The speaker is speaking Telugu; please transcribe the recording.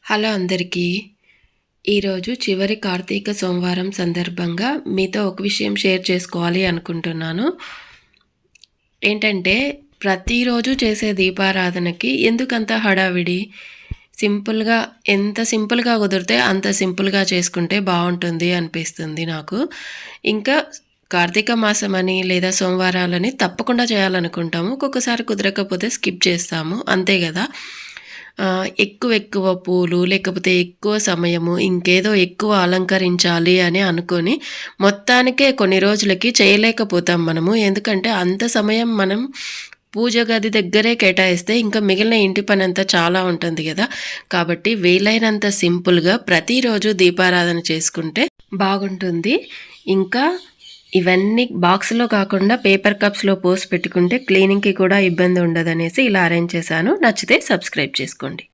హలో అందరికీ. ఈరోజు చివరి కార్తీక సోమవారం సందర్భంగా మీతో ఒక విషయం షేర్ చేసుకోవాలి అనుకుంటున్నాను. ఏంటంటే ప్రతిరోజు చేసే దీపారాధనకి ఎందుకంత హడావిడి? సింపుల్‌గా ఎంత సింపుల్‌గా కుదిరితే అంత సింపుల్‌గా చేసుకుంటే బావుంటుంది అనిపిస్తుంది నాకు. ఇంకా కార్తీక మాసమని లేదా సోమవారాలని తప్పకుండా చేయాలనుకుంటాము. ఒక్కొక్కసారి కుదరకపోతే స్కిప్ చేస్తాము. అంతే గదా! ఎక్కువ పూలు లేకపోతే ఎక్కువ సమయము ఇంకేదో ఎక్కువ అలంకరించాలి అని అనుకోని మొత్తానికే కొన్ని రోజులకి చేయలేకపోతాం మనము. ఎందుకంటే అంత సమయం మనం పూజ గది దగ్గరే కేటాయిస్తే ఇంకా మిగిలిన ఇంటి పనంతా చాలా ఉంటుంది గదా! కాబట్టి వీలైనంత సింపుల్‌గా ప్రతిరోజు దీపారాధన చేసుకుంటే బాగుంటుంది. ఇంకా ఇవన్నీ బాక్స్‌లో కాకుండా పేపర్ కప్స్‌లో పోసి పెట్టుకుంటే క్లీనింగ్‌కి కూడా ఇబ్బంది ఉండదనేసి ఇలా అరేంజ్ చేశాను. నచ్చితే సబ్స్క్రైబ్ చేసుకోండి.